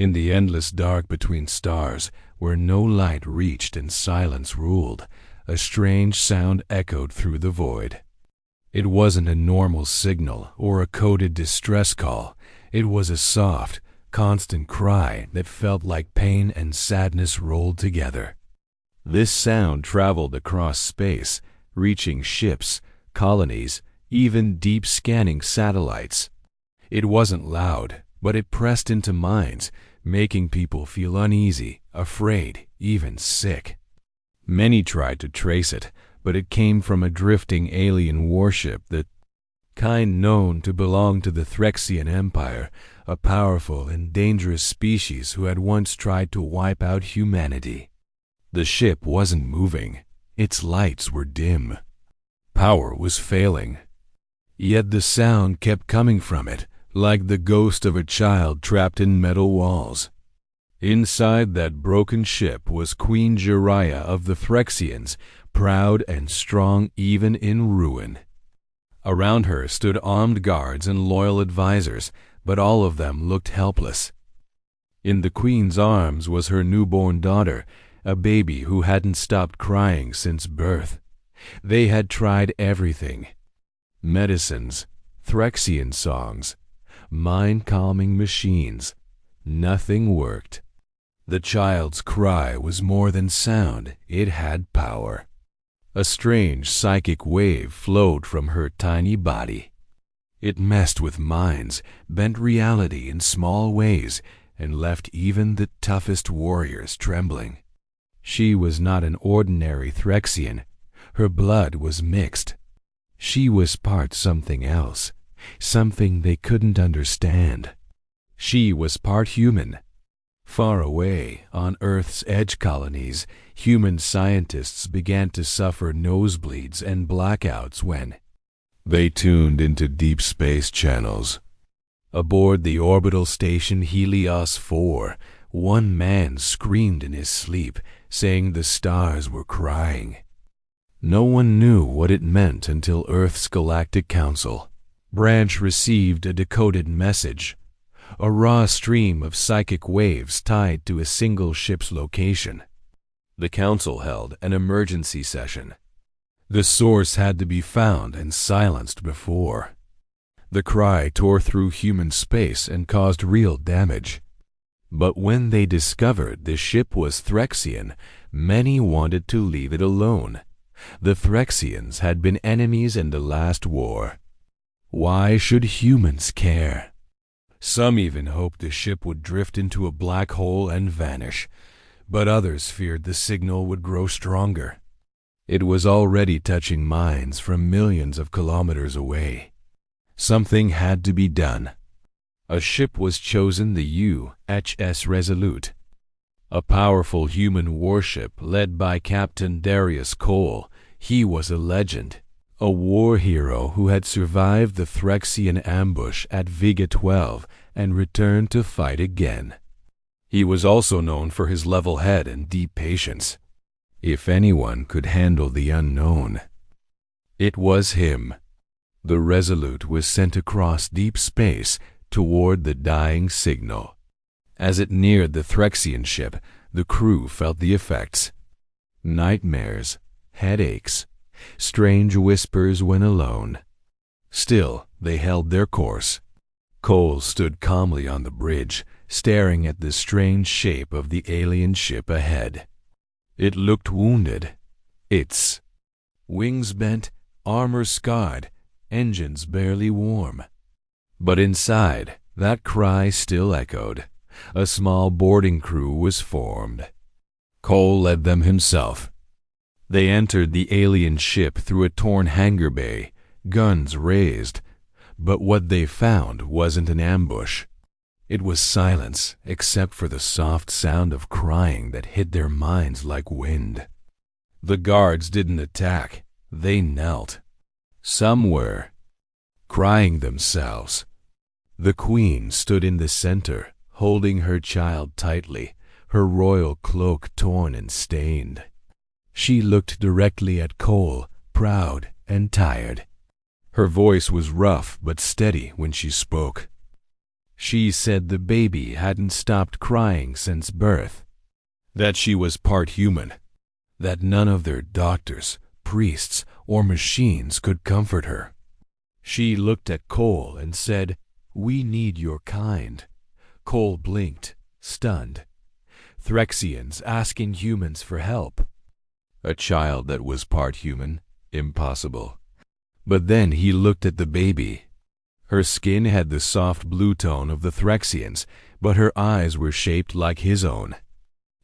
In the endless dark between stars, where no light reached and silence ruled, a strange sound echoed through the void. It wasn't a normal signal or a coded distress call. It was a soft, constant cry that felt like pain and sadness rolled together. This sound traveled across space, reaching ships, colonies, even deep scanning satellites. It wasn't loud, but it pressed into minds, making people feel uneasy, afraid, even sick. Many tried to trace it, but it came from a drifting alien warship, the kind known to belong to the Threxian Empire, a powerful and dangerous species who had once tried to wipe out humanity. The ship wasn't moving. Its lights were dim. Power was failing. Yet the sound kept coming from it, like the ghost of a child trapped in metal walls. Inside that broken ship was Queen Jeriah of the Threxians, proud and strong even in ruin. Around her stood armed guards and loyal advisors, but all of them looked helpless. In the queen's arms was her newborn daughter, a baby who hadn't stopped crying since birth. They had tried everything: medicines, Threxian songs, mind-calming machines. Nothing worked. The child's cry was more than sound, it had power. A strange psychic wave flowed from her tiny body. It messed with minds, bent reality in small ways, and left even the toughest warriors trembling. She was not an ordinary Threxian. Her blood was mixed. She was part something else, something they couldn't understand. She was part human. Far away, on Earth's edge colonies, human scientists began to suffer nosebleeds and blackouts when they tuned into deep space channels. Aboard the orbital station Helios 4, one man screamed in his sleep, saying the stars were crying. No one knew what it meant until Earth's Galactic Council branch received a decoded message, a raw stream of psychic waves tied to a single ship's location. The council held an emergency session. The source had to be found and silenced before. The cry tore through human space and caused real damage. But when they discovered the ship was Threxian, many wanted to leave it alone. The Threxians had been enemies in the last war. Why should humans care? Some even hoped the ship would drift into a black hole and vanish, but others feared the signal would grow stronger. It was already touching minds from millions of kilometers away. Something had to be done. A ship was chosen, the UHS Resolute, a powerful human warship led by Captain Darius Cole. He was a legend, a war hero who had survived the Threxian ambush at Vega 12 and returned to fight again. He was also known for his level head and deep patience. If anyone could handle the unknown, it was him. The Resolute was sent across deep space toward the dying signal. As it neared the Threxian ship, the crew felt the effects. Nightmares, headaches, strange whispers when alone. Still, they held their course. Cole stood calmly on the bridge, staring at the strange shape of the alien ship ahead. It looked wounded. Its wings bent, armor scarred, engines barely warm. But inside, that cry still echoed. A small boarding crew was formed. Cole led them himself. They entered the alien ship through a torn hangar bay, guns raised. But what they found wasn't an ambush. It was silence, except for the soft sound of crying that hit their minds like wind. The guards didn't attack. They knelt. Some were crying themselves. The queen stood in the center, holding her child tightly, her royal cloak torn and stained. She looked directly at Cole, proud and tired. Her voice was rough but steady when she spoke. She said the baby hadn't stopped crying since birth, that she was part human, that none of their doctors, priests, or machines could comfort her. She looked at Cole and said, "We need your kind." Cole blinked, stunned. Threxians asking humans for help. A child that was part human? Impossible. But then he looked at the baby. Her skin had the soft blue tone of the Threxians, but her eyes were shaped like his own.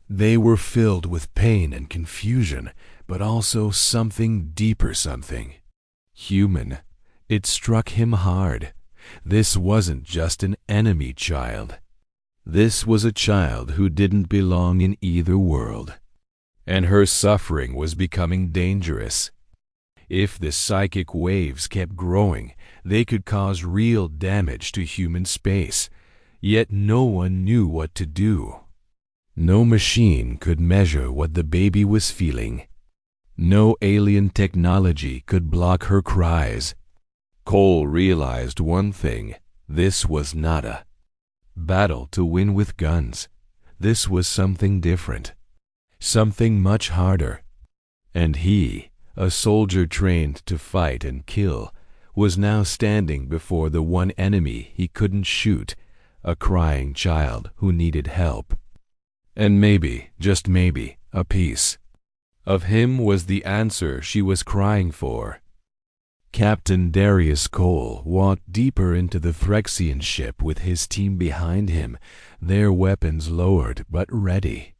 They were filled with pain and confusion, but also something deeper something. Human. It struck him hard. This wasn't just an enemy child. This was a child who didn't belong in either world. And her suffering was becoming dangerous. If the psychic waves kept growing, they could cause real damage to human space, yet no one knew what to do. No machine could measure what the baby was feeling. No alien technology could block her cries. Cole realized one thing: this was not a battle to win with guns. This was something different, something much harder. And he, a soldier trained to fight and kill, was now standing before the one enemy he couldn't shoot, a crying child who needed help. And maybe, just maybe, a piece of him was the answer she was crying for. Captain Darius Cole walked deeper into the Threxian ship with his team behind him, their weapons lowered but ready.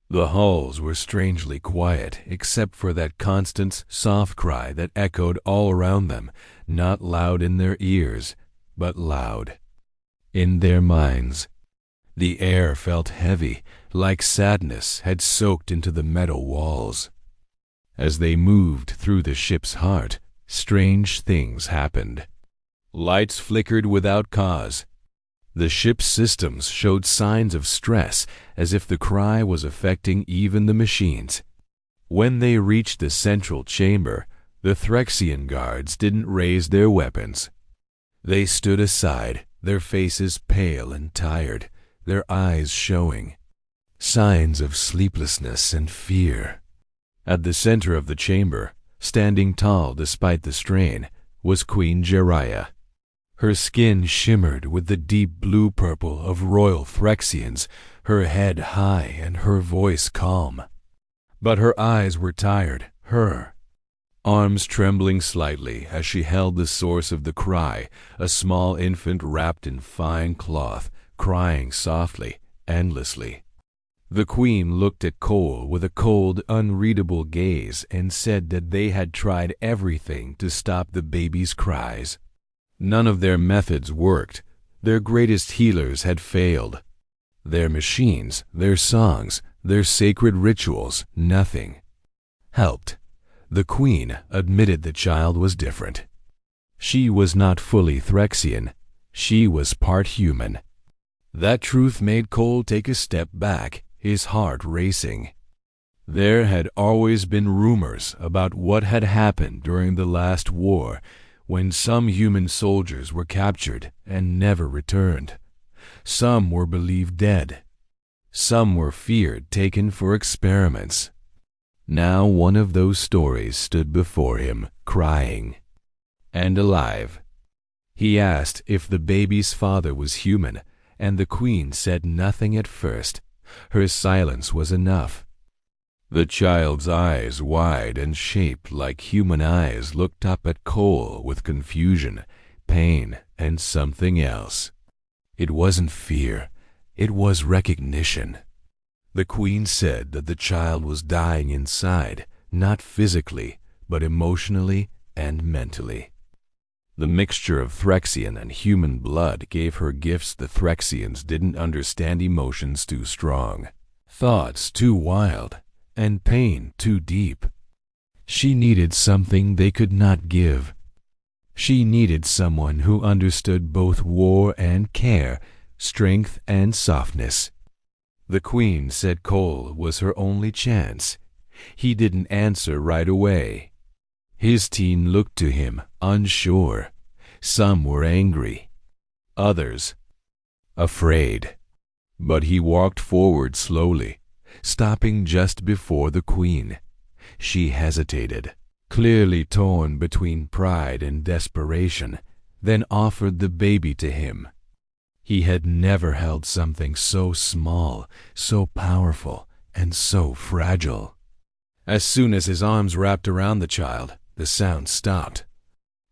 The halls were strangely quiet, except for that constant, soft cry that echoed all around them, not loud in their ears, but loud in their minds. The air felt heavy, like sadness had soaked into the metal walls. As they moved through the ship's heart, strange things happened. Lights flickered without cause. The ship's systems showed signs of stress, as if the cry was affecting even the machines. When they reached the central chamber, the Threxian guards didn't raise their weapons. They stood aside, their faces pale and tired, their eyes showing signs of sleeplessness and fear. At the center of the chamber, standing tall despite the strain, was Queen Jeriah. Her skin shimmered with the deep blue-purple of royal Threxians, her head high and her voice calm. But her eyes were tired, her arms trembling slightly as she held the source of the cry, a small infant wrapped in fine cloth, crying softly, endlessly. The queen looked at Cole with a cold, unreadable gaze and said that they had tried everything to stop the baby's cries. None of their methods worked. Their greatest healers had failed. Their machines, their songs, their sacred rituals, nothing helped. The queen admitted the child was different. She was not fully Threxian. She was part human. That truth made Cole take a step back, his heart racing. There had always been rumors about what had happened during the last war, when some human soldiers were captured and never returned. Some were believed dead. Some were feared taken for experiments. Now one of those stories stood before him, crying and alive. He asked if the baby's father was human, and the queen said nothing at first. Her silence was enough. The child's eyes, wide and shaped like human eyes, looked up at Cole with confusion, pain, and something else. It wasn't fear. It was recognition. The queen said that the child was dying inside, not physically, but emotionally and mentally. The mixture of Threxian and human blood gave her gifts the Threxians didn't understand: emotions too strong, thoughts too wild, and pain too deep. She needed something they could not give. She needed someone who understood both war and care, strength and softness. The queen said Cole was her only chance. He didn't answer right away. His team looked to him, unsure. Some were angry. Others afraid. But he walked forward slowly, stopping just before the queen. She hesitated, clearly torn between pride and desperation, then offered the baby to him. He had never held something so small, so powerful, and so fragile. As soon as his arms wrapped around the child, the sound stopped.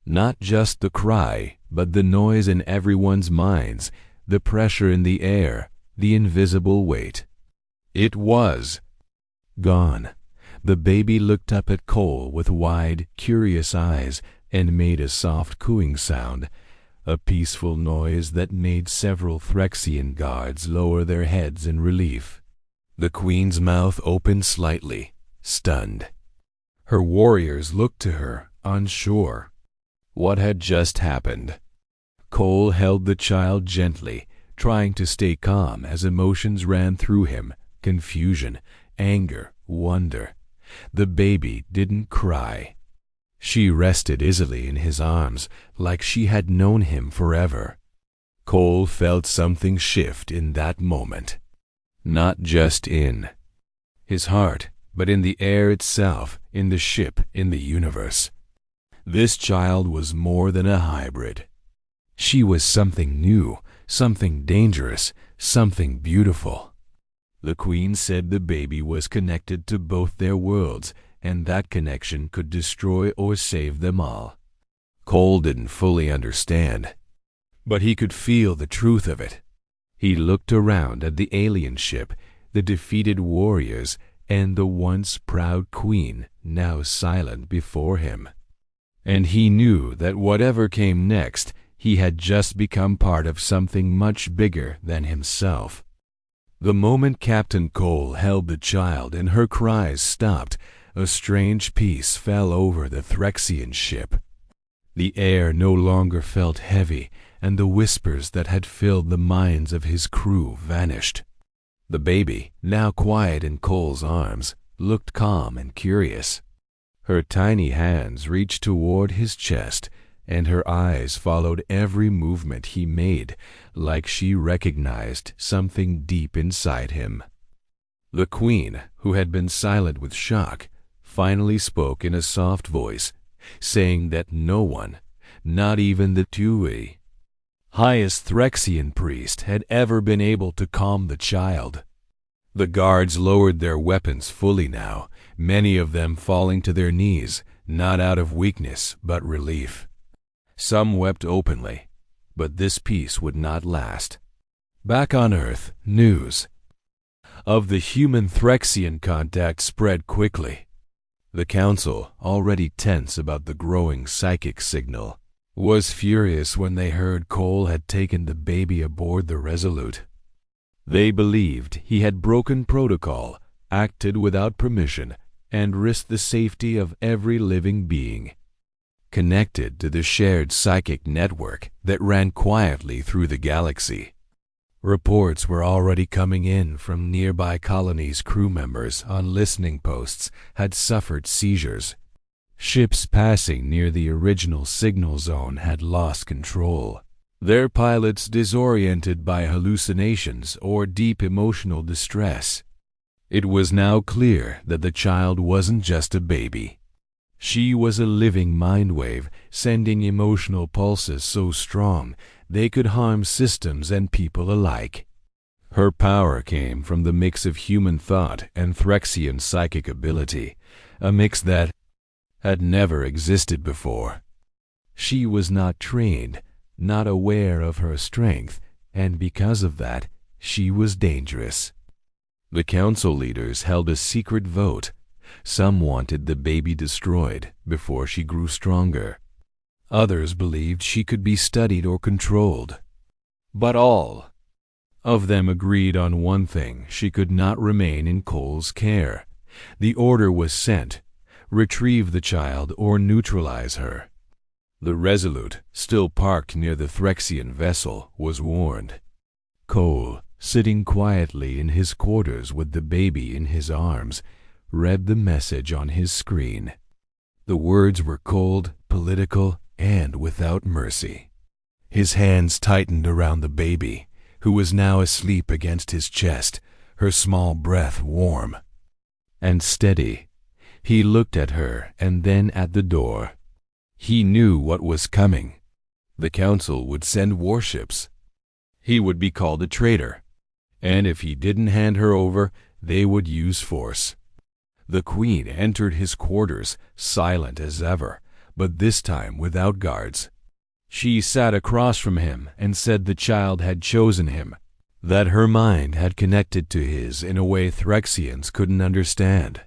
Not just the cry, but the noise in everyone's minds, the pressure in the air, the invisible weight. It was gone. The baby looked up at Cole with wide, curious eyes and made a soft cooing sound, a peaceful noise that made several Threxian guards lower their heads in relief. The queen's mouth opened slightly, stunned. Her warriors looked to her, unsure. What had just happened? Cole held the child gently, trying to stay calm as emotions ran through him, confusion, anger, wonder. The baby didn't cry. She rested easily in his arms, like she had known him forever. Cole felt something shift in that moment. Not just in his heart, but in the air itself, in the ship, in the universe. This child was more than a hybrid. She was something new, something dangerous, something beautiful. The queen said the baby was connected to both their worlds, and that connection could destroy or save them all. Cole didn't fully understand, but he could feel the truth of it. He looked around at the alien ship, the defeated warriors, and the once proud queen, now silent before him. And he knew that whatever came next, he had just become part of something much bigger than himself. The moment Captain Cole held the child and her cries stopped, a strange peace fell over the Threxian ship. The air no longer felt heavy, and the whispers that had filled the minds of his crew vanished. The baby, now quiet in Cole's arms, looked calm and curious. Her tiny hands reached toward his chest, and her eyes followed every movement he made, like she recognized something deep inside him. The queen, who had been silent with shock, finally spoke in a soft voice, saying that no one, not even the Tui, highest Threxian priest, had ever been able to calm the child. The guards lowered their weapons fully now, many of them falling to their knees, not out of weakness but relief. Some wept openly, but this peace would not last. Back on Earth, news of the human Threxian contact spread quickly. The council, already tense about the growing psychic signal, was furious when they heard Cole had taken the baby aboard the Resolute. They believed he had broken protocol, acted without permission, and risked the safety of every living being. Connected to the shared psychic network that ran quietly through the galaxy. Reports were already coming in from nearby colonies' crew members on listening posts had suffered seizures. Ships passing near the original signal zone had lost control, their pilots disoriented by hallucinations or deep emotional distress. It was now clear that the child wasn't just a baby. She was a living mind wave, sending emotional pulses so strong they could harm systems and people alike. Her power came from the mix of human thought and Threxian psychic ability, a mix that had never existed before. She was not trained, not aware of her strength, and because of that, she was dangerous. The council leaders held a secret vote. Some wanted the baby destroyed before she grew stronger. Others believed she could be studied or controlled. But all of them agreed on one thing: she could not remain in Cole's care. The order was sent: retrieve the child or neutralize her. The Resolute, still parked near the Threxian vessel, was warned. Cole, sitting quietly in his quarters with the baby in his arms, read the message on his screen. The words were cold, political, and without mercy. His hands tightened around the baby, who was now asleep against his chest, her small breath warm and steady. He looked at her and then at the door. He knew what was coming. The council would send warships. He would be called a traitor, and if he didn't hand her over, they would use force. The queen entered his quarters, silent as ever, but this time without guards. She sat across from him and said the child had chosen him, that her mind had connected to his in a way Threxians couldn't understand.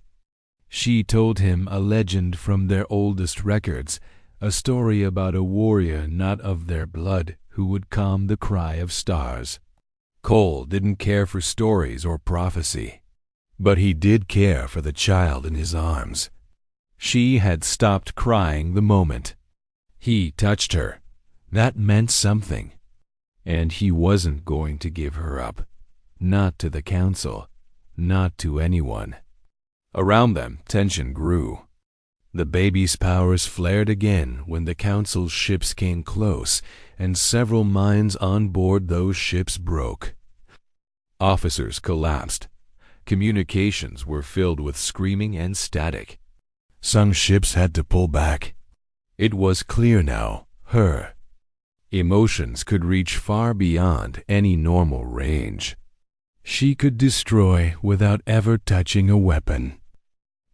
She told him a legend from their oldest records, a story about a warrior not of their blood who would calm the cry of stars. Cole didn't care for stories or prophecy, but he did care for the child in his arms. She had stopped crying the moment he touched her. That meant something, and he wasn't going to give her up. Not to the council, not to anyone. Around them, tension grew. The baby's powers flared again when the council's ships came close, and several minds on board those ships broke. Officers collapsed. Communications were filled with screaming and static. Some ships had to pull back. It was clear now, her emotions could reach far beyond any normal range. She could destroy without ever touching a weapon.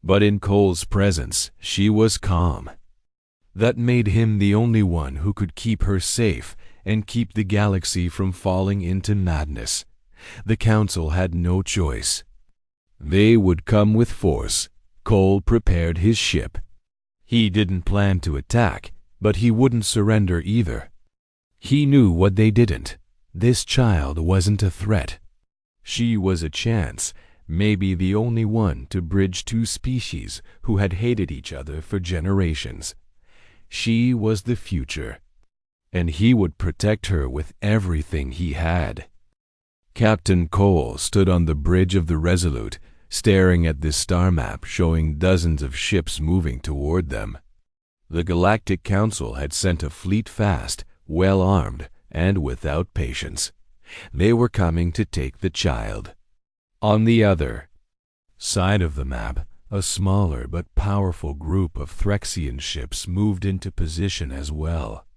But in Cole's presence, she was calm. That made him the only one who could keep her safe and keep the galaxy from falling into madness. The council had no choice. They would come with force. Cole prepared his ship. He didn't plan to attack, but he wouldn't surrender either. He knew what they didn't. This child wasn't a threat. She was a chance, maybe the only one to bridge two species who had hated each other for generations. She was the future, and he would protect her with everything he had. Captain Cole stood on the bridge of the Resolute, staring at this star map showing dozens of ships moving toward them. The Galactic Council had sent a fleet fast, well-armed, and without patience. They were coming to take the child. On the other side of the map, a smaller but powerful group of Threxian ships moved into position as well.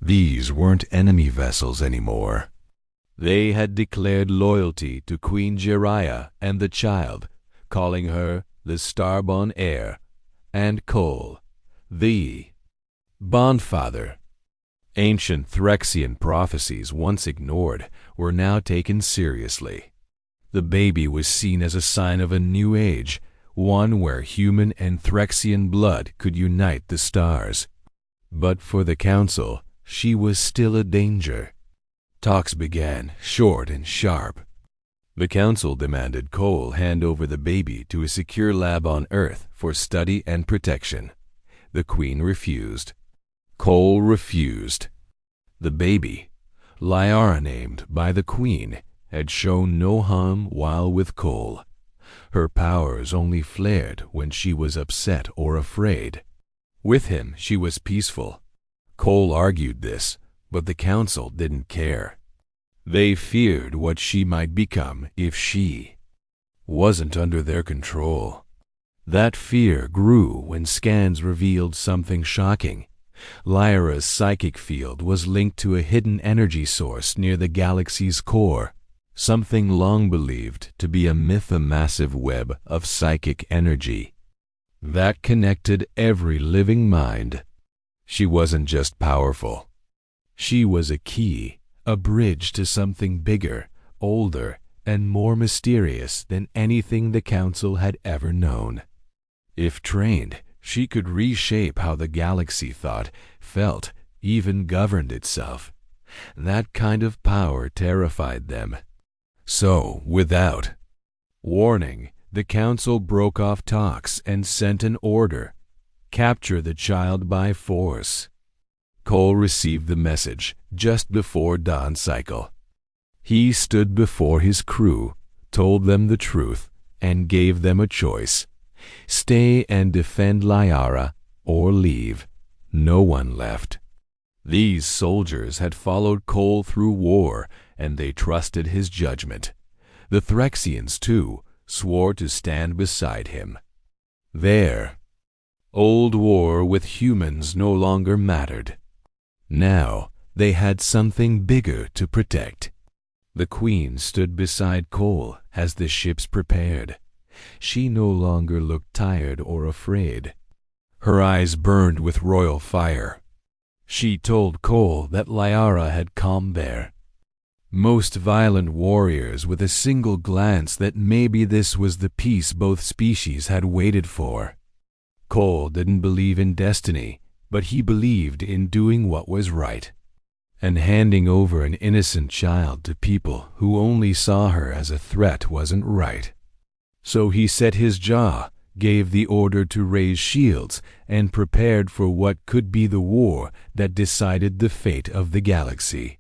These weren't enemy vessels anymore. They had declared loyalty to Queen Jeriah and the child, calling her the Starbound heir, and Cole, the Bondfather. Ancient Threxian prophecies, once ignored, were now taken seriously. The baby was seen as a sign of a new age, one where human and Threxian blood could unite the stars. But for the council, she was still a danger. Talks began, short and sharp. The council demanded Cole hand over the baby to a secure lab on Earth for study and protection. The Queen refused. Cole refused. The baby, Lyara named by the Queen, had shown no harm while with Cole. Her powers only flared when she was upset or afraid. With him, she was peaceful. Cole argued this, but the council didn't care. They feared what she might become if she wasn't under their control. That fear grew when scans revealed something shocking. Lyra's psychic field was linked to a hidden energy source near the galaxy's core, something long believed to be a massive web of psychic energy that connected every living mind. She wasn't just powerful. She was a key, a bridge to something bigger, older, and more mysterious than anything the council had ever known. If trained, she could reshape how the galaxy thought, felt, even governed itself. That kind of power terrified them. So, without warning, the council broke off talks and sent an order: capture the child by force. Cole received the message just before dawn cycle. He stood before his crew, told them the truth, and gave them a choice: stay and defend Lyara, or leave. No one left. These soldiers had followed Cole through war, and they trusted his judgment. The Threxians, too, swore to stand beside him. Their old war with humans no longer mattered. Now they had something bigger to protect. The Queen stood beside Cole as the ships prepared. She no longer looked tired or afraid. Her eyes burned with royal fire. She told Cole that Liara had come there. Most violent warriors, with a single glance that maybe this was the peace both species had waited for. Cole didn't believe in destiny, but he believed in doing what was right. And handing over an innocent child to people who only saw her as a threat wasn't right. So he set his jaw, gave the order to raise shields, and prepared for what could be the war that decided the fate of the galaxy.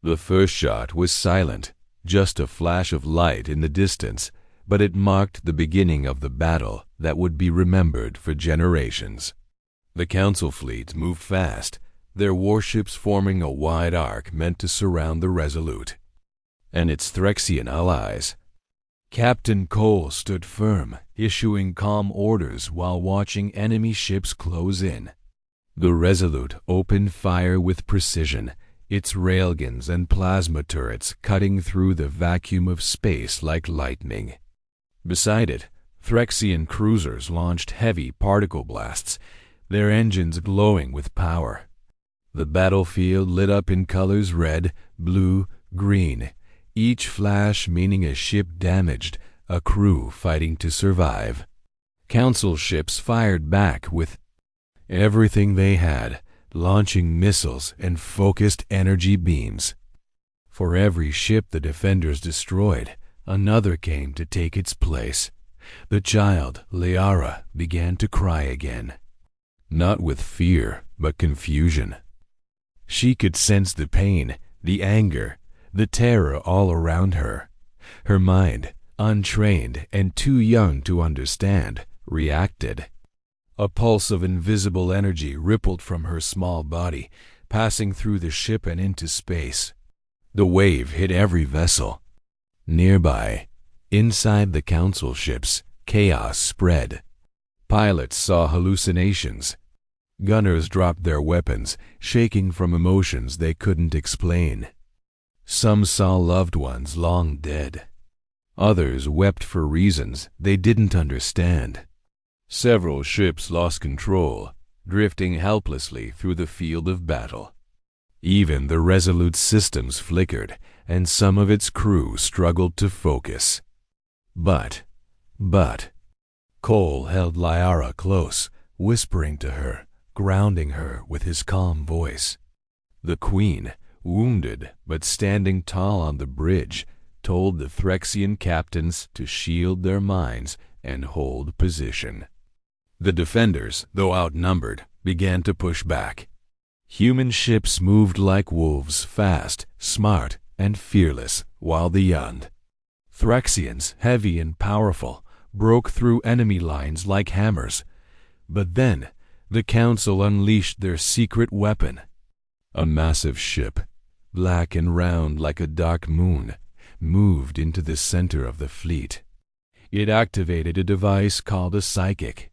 The first shot was silent, just a flash of light in the distance, but it marked the beginning of the battle that would be remembered for generations. The Council fleet moved fast, their warships forming a wide arc meant to surround the Resolute and its Threxian allies. Captain Cole stood firm, issuing calm orders while watching enemy ships close in. The Resolute opened fire with precision, its railguns and plasma turrets cutting through the vacuum of space like lightning. Beside it, Threxian cruisers launched heavy particle blasts, their engines glowing with power. The battlefield lit up in colors red, blue, green, each flash meaning a ship damaged, a crew fighting to survive. Council ships fired back with everything they had, launching missiles and focused energy beams. For every ship the defenders destroyed, another came to take its place. The child, Liara, began to cry again. Not with fear, but confusion. She could sense the pain, the anger, the terror all around her. Her mind, untrained and too young to understand, reacted. A pulse of invisible energy rippled from her small body, passing through the ship and into space. The wave hit every vessel. Nearby, inside the Council ships, chaos spread. Pilots saw hallucinations. Gunners dropped their weapons, shaking from emotions they couldn't explain. Some saw loved ones long dead. Others wept for reasons they didn't understand. Several ships lost control, drifting helplessly through the field of battle. Even the Resolute's systems flickered, and some of its crew struggled to focus. But, Cole held Liara close, whispering to her, grounding her with his calm voice. The Queen, wounded but standing tall on the bridge, told the Threxian captains to shield their minds and hold position. The defenders, though outnumbered, began to push back. Human ships moved like wolves, fast, smart, and fearless, while the young Threxians, heavy and powerful, broke through enemy lines like hammers. But then, the Council unleashed their secret weapon. A massive ship, black and round like a dark moon, moved into the center of the fleet. It activated a device called a psychic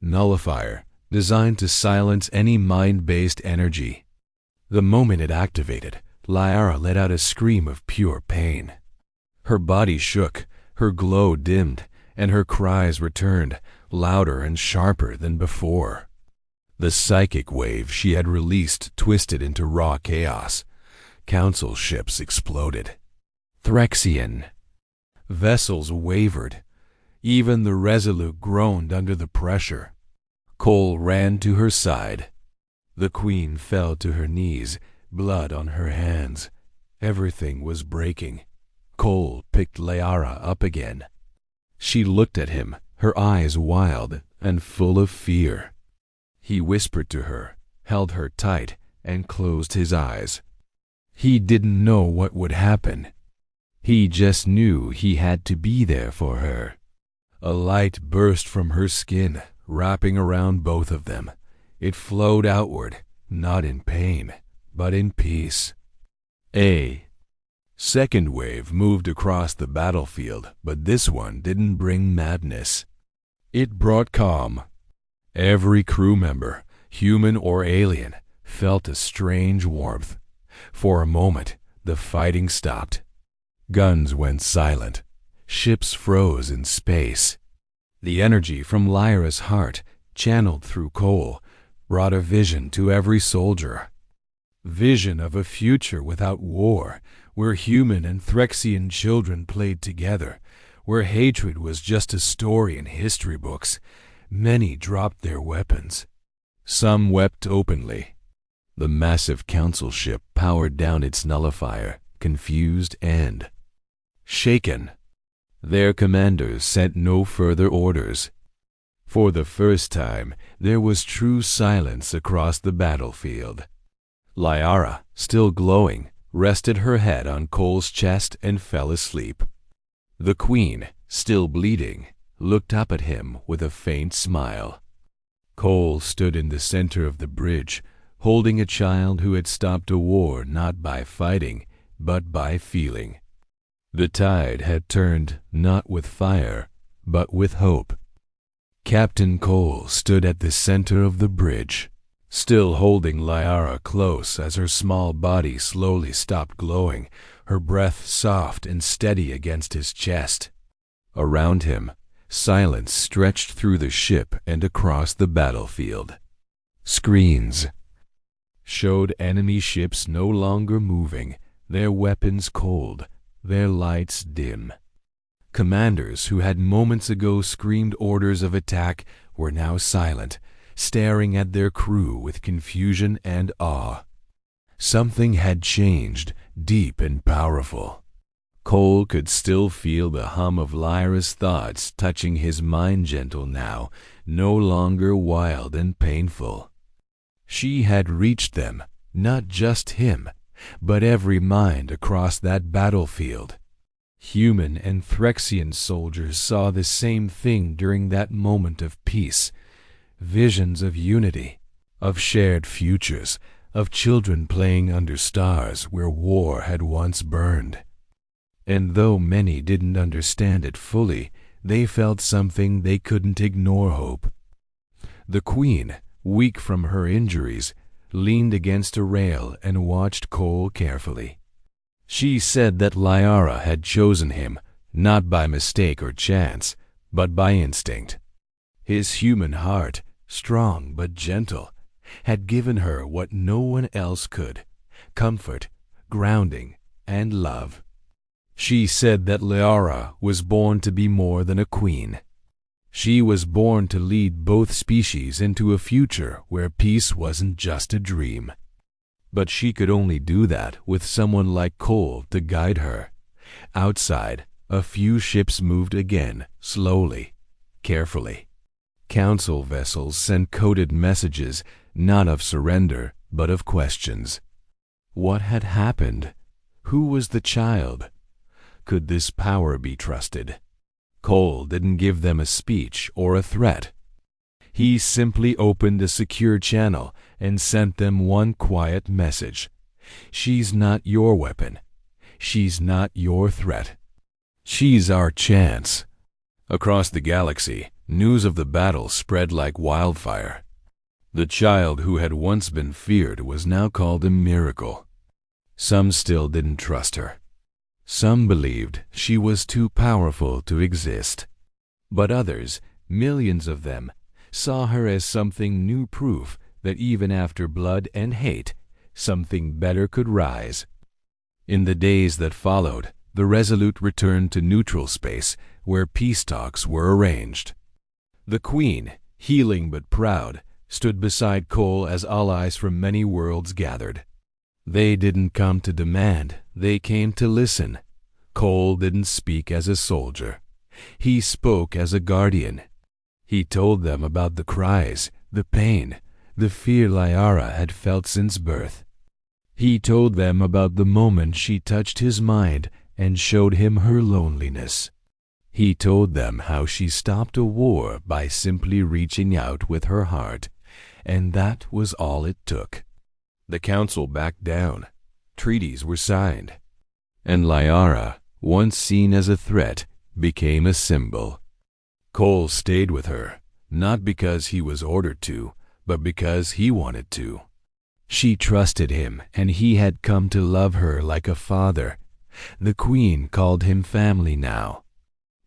nullifier, designed to silence any mind-based energy. The moment it activated, Liara let out a scream of pure pain. Her body shook, her glow dimmed, and her cries returned, louder and sharper than before. The psychic wave she had released twisted into raw chaos. Council ships exploded. Threxian vessels wavered. Even the Resolute groaned under the pressure. Cole ran to her side. The Queen fell to her knees, blood on her hands. Everything was breaking. Cole picked Liara up again. She looked at him, her eyes wild and full of fear. He whispered to her, held her tight, and closed his eyes. He didn't know what would happen. He just knew he had to be there for her. A light burst from her skin, wrapping around both of them. It flowed outward, not in pain, but in peace. A second wave moved across the battlefield, but this one didn't bring madness. It brought calm. Every crew member, human or alien, felt a strange warmth. For a moment, the fighting stopped. Guns went silent. Ships froze in space. The energy from Lyra's heart, channeled through Cole, brought a vision to every soldier. Vision of a future without war, where human and Threxian children played together, where hatred was just a story in history books. Many dropped their weapons. Some wept openly. The massive council ship powered down its nullifier, confused and shaken. Their commanders sent no further orders. For the first time, there was true silence across the battlefield. Lyra, still glowing, rested her head on Cole's chest and fell asleep. The Queen, still bleeding, looked up at him with a faint smile. Cole stood in the center of the bridge, holding a child who had stopped a war not by fighting, but by feeling. The tide had turned not with fire, but with hope. Captain Cole stood at the center of the bridge, still holding Lyra close as her small body slowly stopped glowing, her breath soft and steady against his chest. Around him, silence stretched through the ship and across the battlefield. Screens showed enemy ships no longer moving, their weapons cold, their lights dim. Commanders who had moments ago screamed orders of attack were now silent, staring at their crew with confusion and awe. Something had changed, deep and powerful. Cole could still feel the hum of Lyra's thoughts touching his mind, gentle now, no longer wild and painful. She had reached them, not just him, but every mind across that battlefield. Human and Threxian soldiers saw the same thing during that moment of peace. Visions of unity, of shared futures, of children playing under stars where war had once burned. And though many didn't understand it fully, they felt something they couldn't ignore: hope. The Queen, weak from her injuries, leaned against a rail and watched Cole carefully. She said that Lyra had chosen him, not by mistake or chance, but by instinct. His human heart, strong but gentle, had given her what no one else could: comfort, grounding, and love. She said that Lyra was born to be more than a queen. She was born to lead both species into a future where peace wasn't just a dream. But she could only do that with someone like Cole to guide her. Outside, a few ships moved again, slowly, carefully. Council vessels sent coded messages, not of surrender, but of questions. What had happened? Who was the child? Could this power be trusted? Cole didn't give them a speech or a threat. He simply opened a secure channel and sent them one quiet message: she's not your weapon. She's not your threat. She's our chance. Across the galaxy, news of the battle spread like wildfire. The child who had once been feared was now called a miracle. Some still didn't trust her. Some believed she was too powerful to exist. But others, millions of them, saw her as something new, proof that even after blood and hate, something better could rise. In the days that followed, the Resolute returned to neutral space, where peace talks were arranged. The Queen, healing but proud, stood beside Cole as allies from many worlds gathered. They didn't come to demand, they came to listen. Cole didn't speak as a soldier. He spoke as a guardian. He told them about the cries, the pain, the fear Lyra had felt since birth. He told them about the moment she touched his mind and showed him her loneliness. He told them how she stopped a war by simply reaching out with her heart, and that was all it took. The council backed down. Treaties were signed. And Lyara, once seen as a threat, became a symbol. Cole stayed with her, not because he was ordered to, but because he wanted to. She trusted him, and he had come to love her like a father. The Queen called him family now.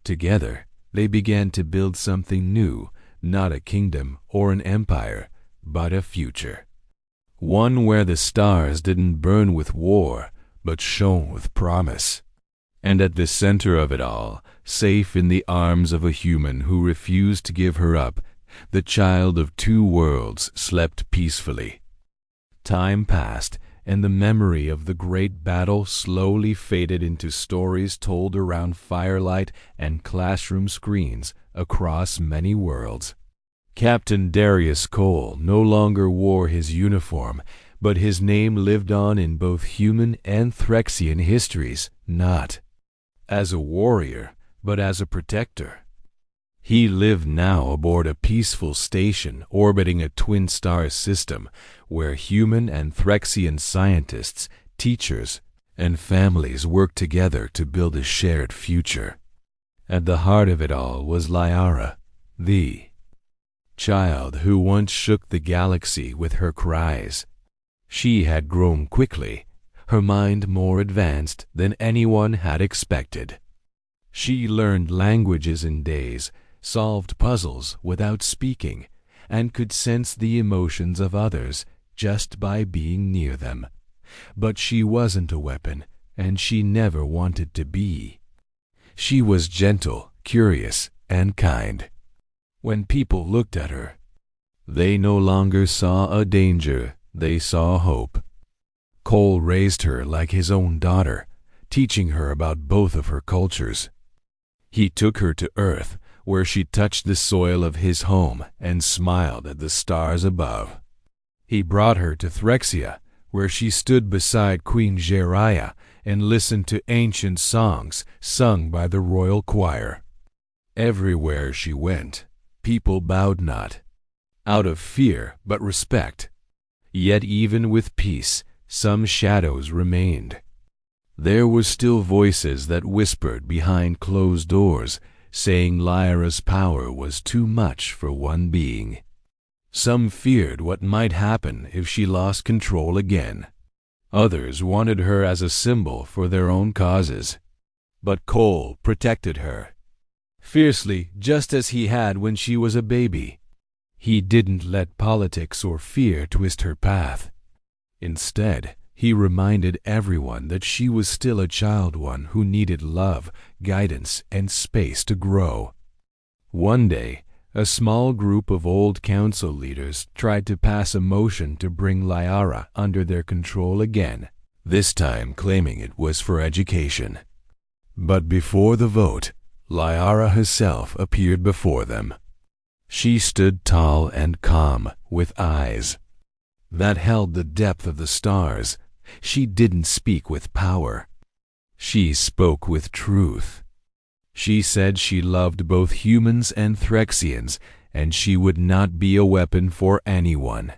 Together, they began to build something new, not a kingdom or an empire, but a future. One where the stars didn't burn with war, but shone with promise. And at the center of it all, safe in the arms of a human who refused to give her up, the child of two worlds slept peacefully. Time passed, and the memory of the great battle slowly faded into stories told around firelight and classroom screens across many worlds. Captain Darius Cole no longer wore his uniform, but his name lived on in both human and Threxian histories, not as a warrior, but as a protector. He lived now aboard a peaceful station orbiting a twin-star system where human and Threxian scientists, teachers, and families worked together to build a shared future. At the heart of it all was Lyara, the child who once shook the galaxy with her cries. She had grown quickly, her mind more advanced than anyone had expected. She learned languages in days, solved puzzles without speaking, and could sense the emotions of others just by being near them. But she wasn't a weapon, and she never wanted to be. She was gentle, curious, and kind. When people looked at her, they no longer saw a danger, they saw hope. Cole raised her like his own daughter, teaching her about both of her cultures. He took her to Earth, where she touched the soil of his home and smiled at the stars above. He brought her to Threxia, where she stood beside Queen Jeriah and listened to ancient songs sung by the royal choir. Everywhere she went, people bowed not, out of fear but respect. Yet even with peace, some shadows remained. There were still voices that whispered behind closed doors, saying Lyra's power was too much for one being. Some feared what might happen if she lost control again. Others wanted her as a symbol for their own causes. But Cole protected her, fiercely, just as he had when she was a baby. He didn't let politics or fear twist her path. Instead, he reminded everyone that she was still a child one who needed love, guidance, and space to grow. One day, a small group of old council leaders tried to pass a motion to bring Lyara under their control again, this time claiming it was for education. But before the vote, Lyara herself appeared before them. She stood tall and calm, with eyes that held the depth of the stars. She didn't speak with power. She spoke with truth. She said she loved both humans and Threxians, and she would not be a weapon for anyone.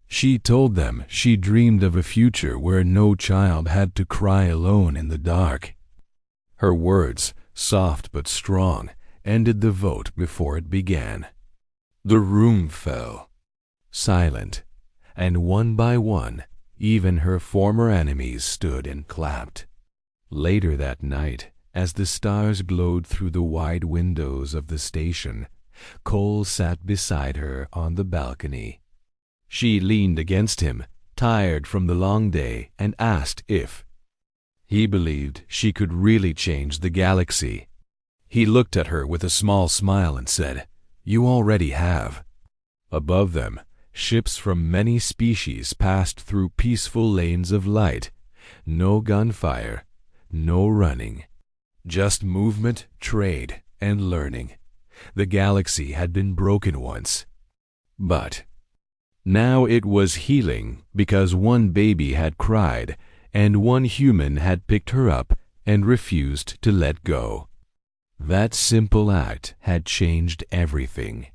She told them she dreamed of a future where no child had to cry alone in the dark. Her words, soft but strong, ended the vote before it began. The room fell, silent, and one by one, even her former enemies stood and clapped. Later that night, as the stars glowed through the wide windows of the station, Cole sat beside her on the balcony. She leaned against him, tired from the long day, and asked if he believed she could really change the galaxy. He looked at her with a small smile and said, "You already have." Above them, ships from many species passed through peaceful lanes of light. No gunfire, no running. Just movement, trade, and learning. The galaxy had been broken once. But now it was healing because one baby had cried and one human had picked her up and refused to let go. That simple act had changed everything.